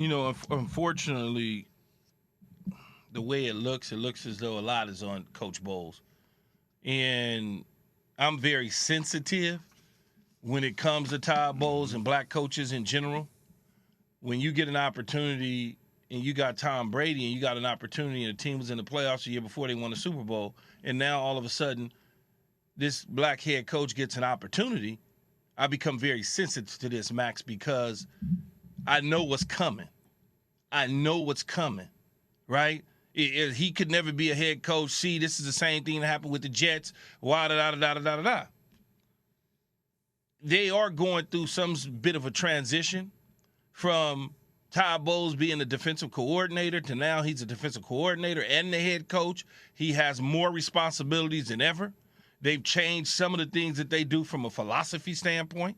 Unfortunately, the way it looks as though a lot is on Coach Bowles. And I'm very sensitive when it comes to Todd Bowles and black coaches in general. When you get an opportunity and you got Tom Brady and you got an opportunity and the team was in the playoffs the year before they won the Super Bowl, and now all of a sudden this black head coach gets an opportunity, I become very sensitive to this, Max, because I know what's coming. I know what's coming, right? He could never be a head coach. See, this is the same thing that happened with the Jets. Da-da-da-da-da-da-da. They are going through some bit of a transition from Todd Bowles being the defensive coordinator to now he's a defensive coordinator and the head coach. He has more responsibilities than ever. They've changed some of the things that they do from a philosophy standpoint.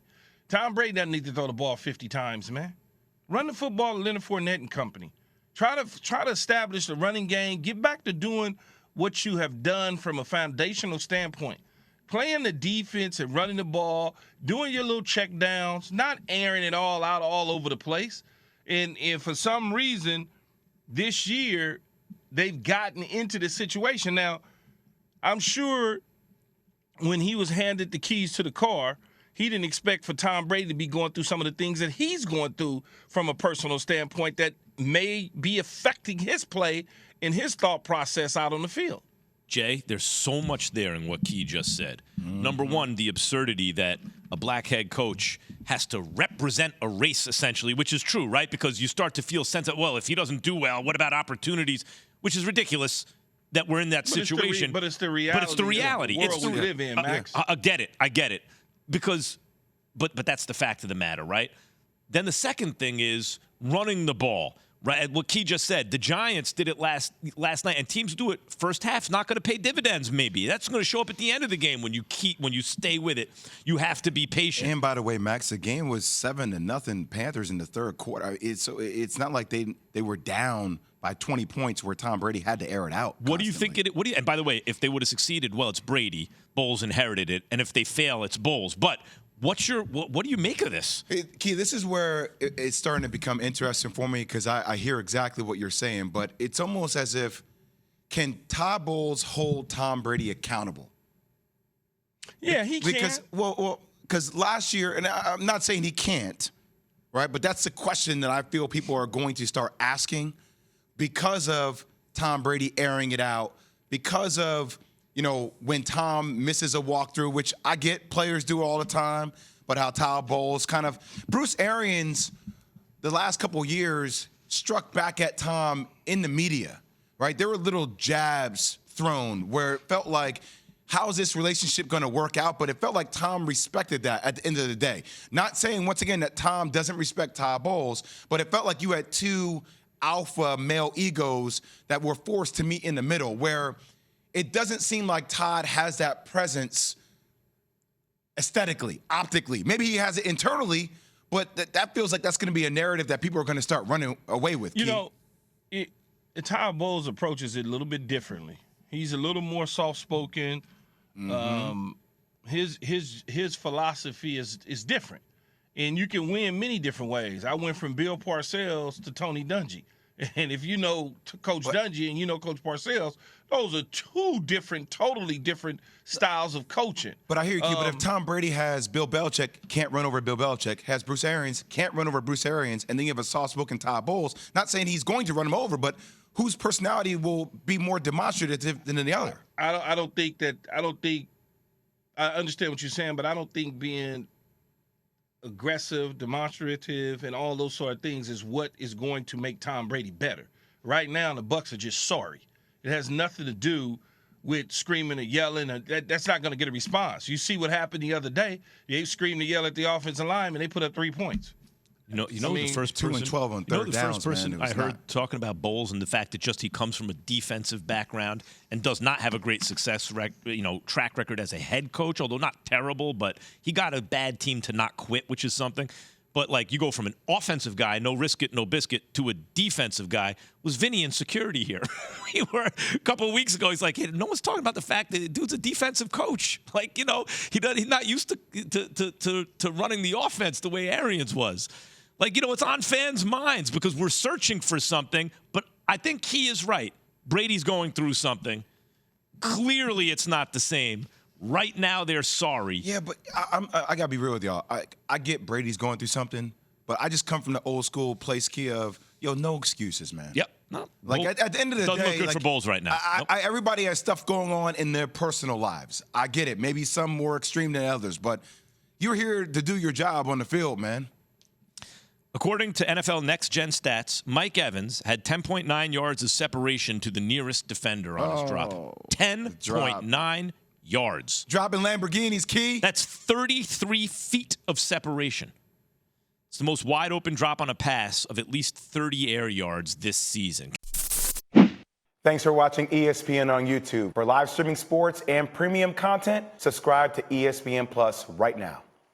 Tom Brady doesn't need to throw the ball 50 times, man. Run the football to Leonard Fournette and company. Try to establish the running game. Get back to doing what you have done from a foundational standpoint. Playing the defense and running the ball, doing your little check downs, not airing it all out all over the place. And for some reason, this year, they've gotten into this situation. Now, I'm sure when he was handed the keys to the car, he didn't expect for Tom Brady to be going through some of the things that he's going through from a personal standpoint that may be affecting his play and his thought process out on the field. Jay, there's so much there in what Key just said. Number one, the absurdity that a black head coach has to represent a race, essentially, which is true, right? Because you start to feel sense of, well, if he doesn't do well, what about opportunities? Which is ridiculous that we're in that situation. But it's the reality. But it's the reality. World we live in, Max. I get it. Because, but that's the fact of the matter, right? Then the second thing is running the ball. Right, what Key just said, the Giants did it last night, and teams do it first half. Not going to pay dividends. Maybe that's going to show up at the end of the game when you stay with it. You have to be patient. And by the way, Max, the game was 7-0 Panthers in the third quarter. It's not like they were down by 20 points where Tom Brady had to air it out. What do you think and by the way, if they would have succeeded, well, it's Brady. Bowles inherited it, and if they fail, it's Bowles. But what do you make of this? Key, this is where it's starting to become interesting for me because I hear exactly what you're saying, but it's almost as if, can Todd Bowles hold Tom Brady accountable? Yeah, he can. Because last year, and I'm not saying he can't, right? But that's the question that I feel people are going to start asking because of Tom Brady airing it out, because of when Tom misses a walkthrough, which I get players do all the time, but how Todd Bowles Bruce Arians, the last couple of years, struck back at Tom in the media, right? There were little jabs thrown where it felt like, how is this relationship going to work out? But it felt like Tom respected that at the end of the day. Not saying, once again, that Tom doesn't respect Todd Bowles, but it felt like you had two alpha male egos that were forced to meet in the middle where it doesn't seem like Todd has that presence aesthetically, optically. Maybe he has it internally, but that feels like that's going to be a narrative that people are going to start running away with. Todd Bowles approaches it a little bit differently. He's a little more soft-spoken. Mm-hmm. His philosophy is different, and you can win many different ways. I went from Bill Parcells to Tony Dungy. And if you know Coach Dungy and you know Coach Parcells, those are two totally different styles of coaching. But I hear you, but if Tom Brady has Bill Belichick, can't run over Bill Belichick, has Bruce Arians, can't run over Bruce Arians, and then you have a soft-spoken Todd Bowles, not saying he's going to run him over, but whose personality will be more demonstrative than the other? I understand what you're saying, but I don't think being aggressive, demonstrative, and all those sort of things is what is going to make Tom Brady better. Right now, the Bucs are just sorry. It has nothing to do with screaming and yelling. That's not going to get a response. You see what happened the other day. They screamed and yelled at the offensive line, and they put up 3 points. The first person, 2 and 12 on third downs, I heard talking about Bowles and the fact that just he comes from a defensive background and does not have a great track record as a head coach, although not terrible, but he got a bad team to not quit, which is something. But, you go from an offensive guy, no risk it, no biscuit, to a defensive guy. Was Vinny in security here? We were a couple of weeks ago. He's like, hey, no one's talking about the fact that the dude's a defensive coach. He's not used to running the offense the way Arians was. Like, it's on fans' minds because we're searching for something. But I think he is right. Brady's going through something. Clearly, it's not the same. Right now, they're sorry. Yeah, but I got to be real with y'all. I get Brady's going through something, but I just come from the old school place, key of, no excuses, man. Yep. No. Like, at the end of the day. Doesn't look good like, for Bulls right now. Everybody has stuff going on in their personal lives. I get it. Maybe some more extreme than others, but you're here to do your job on the field, man. According to NFL Next Gen Stats, Mike Evans had 10.9 yards of separation to the nearest defender on his drop. 10.9 yards. Dropping Lamborghinis, Key. That's 33 feet of separation. It's the most wide open drop on a pass of at least 30 air yards this season. Thanks for watching ESPN on YouTube. For live streaming sports and premium content, subscribe to ESPN Plus right now.